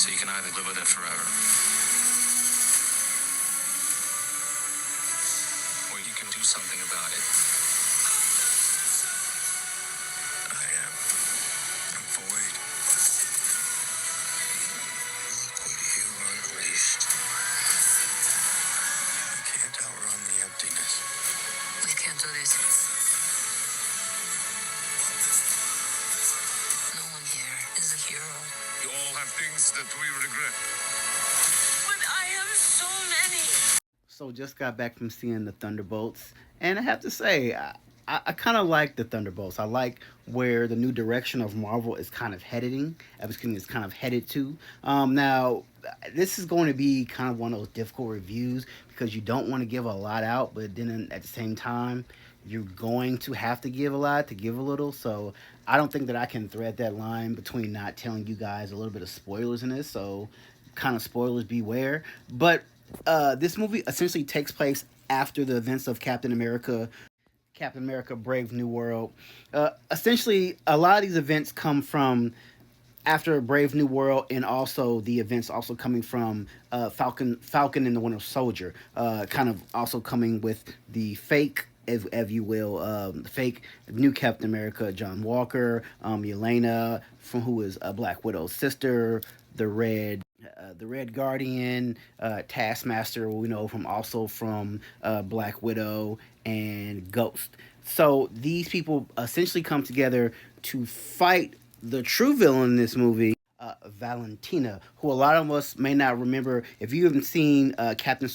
So you can either live with it forever, or you can do something about it. I am void. Look what you unleashed. You can't outrun the emptiness. We can't do this. No one here is a hero. You all have things that we regret. But I have so many. So just got back from seeing the Thunderbolts, and I have to say, I kind of like the Thunderbolts. I like where the new direction of Marvel is kind of heading. Everything is kind of headed to. Now, this is going to be kind of one of those difficult reviews because you don't want to give a lot out, but then at the same time, you're going to have to give a lot to give a little. So I don't think that I can thread that line between not telling you guys a little bit of spoilers in this. So kind of spoilers beware. But this movie essentially takes place after the events of Captain America: Brave New World. Essentially, a lot of these events come from after Brave New World, and also the events also coming from Falcon and the Winter Soldier, kind of also coming with the fake. If you will, fake new Captain America, John Walker, Yelena, from who is Black Widow's sister, the Red Guardian, Taskmaster. We know from also from Black Widow and Ghost. So these people essentially come together to fight the true villain in this movie, Valentina, who a lot of us may not remember. If you haven't seen Captain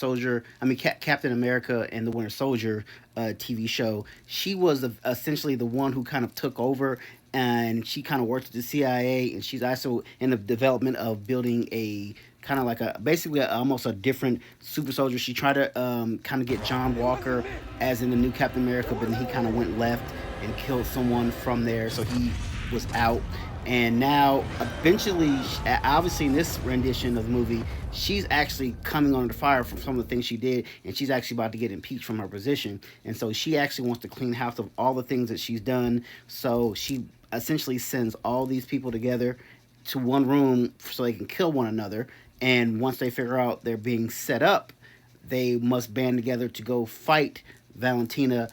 America and the Winter Soldier TV show, she was essentially the one who kind of took over, and she kind of worked with the CIA, and she's also in the development of building a kind of like a basically almost a different super soldier. She tried to kind of get John Walker as in the new Captain America, but then he kind of went left and killed someone from there, so he was out. And now, eventually, obviously, in this rendition of the movie, she's actually coming under fire from some of the things she did, and she's actually about to get impeached from her position. And so, she actually wants to clean house of all the things that she's done. So, she essentially sends all these people together to one room so they can kill one another. And once they figure out they're being set up, they must band together to go fight Valentina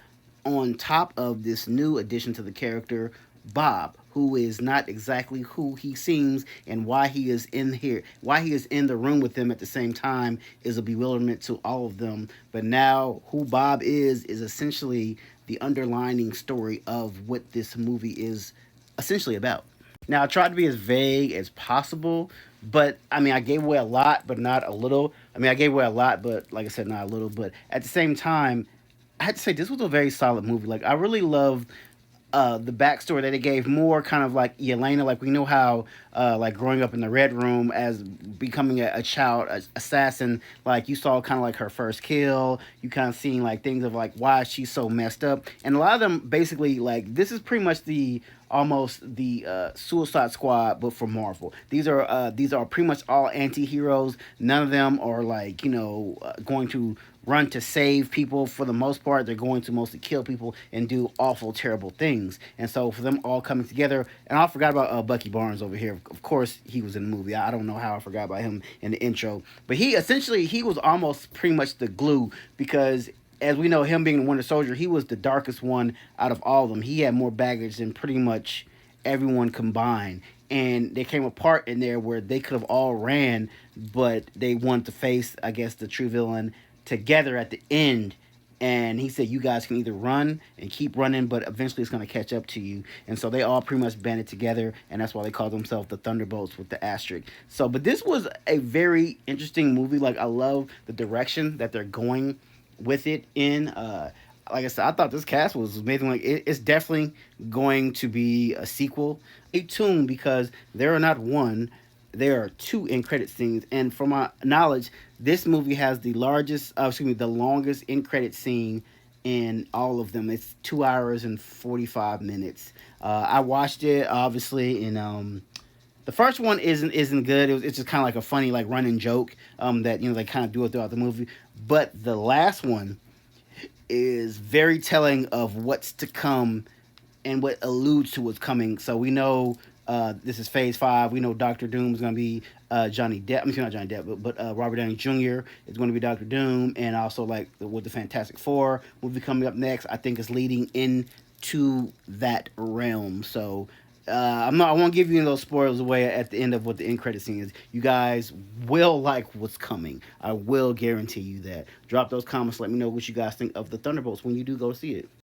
on top of this new addition to the character, Bob, who is not exactly who he seems, and why he is in here, why he is in the room with them at the same time is a bewilderment to all of them. But now, who Bob is essentially the underlining story of what this movie is essentially about. Now, I tried to be as vague as possible, but I mean, I gave away a lot, but not a little. I mean, I gave away a lot, but like I said, not a little. But at the same time, I had to say this was a very solid movie. Like, I really loved the backstory that it gave, more kind of like Yelena. Like, we know how like growing up in the Red Room as becoming a child assassin, like you saw kind of like her first kill. You kind of seeing like things of like why she's so messed up, and a lot of them basically like this is pretty much the almost the Suicide Squad, but for Marvel. These are pretty much all anti-heroes. None of them are like going to run to save people. For the most part, they're going to mostly kill people and do awful, terrible things. And so for them all coming together, and I forgot about Bucky Barnes over here. Of course, he was in the movie. I don't know how I forgot about him in the intro, but he was almost pretty much the glue, because as we know, him being the Winter Soldier, he was the darkest one out of all of them. He had more baggage than pretty much everyone combined. And there came a part in there where they could have all ran, but they wanted to face, I guess, the true villain together at the end. And he said, you guys can either run and keep running, but eventually it's going to catch up to you. And so they all pretty much banded together, and that's why they call themselves the Thunderbolts with the asterisk. So, but this was a very interesting movie. Like, I love the direction that they're going with it in. Like I said, I thought this cast was amazing. Like, it's definitely going to be a sequel. Stay tuned, because there are not one, there are two end credit scenes, and from my knowledge, this movie has the longest end credit scene in all of them. It's 2 hours and 45 minutes. I watched it obviously, and the first one isn't good. It's just kind of like a funny like running joke that they kind of do it throughout the movie. But the last one is very telling of what's to come and what alludes to what's coming. So we know This is Phase 5. We know Doctor Doom is going to be Johnny Depp. I'm mean, not Johnny Depp, but Robert Downey Jr. is going to be Doctor Doom, and also like with the Fantastic Four movie coming up next, I think is leading into that realm. So I'm not. I won't give you any of those spoilers away at the end of what the end credit scene is. You guys will like what's coming. I will guarantee you that. Drop those comments. Let me know what you guys think of the Thunderbolts when you do go see it.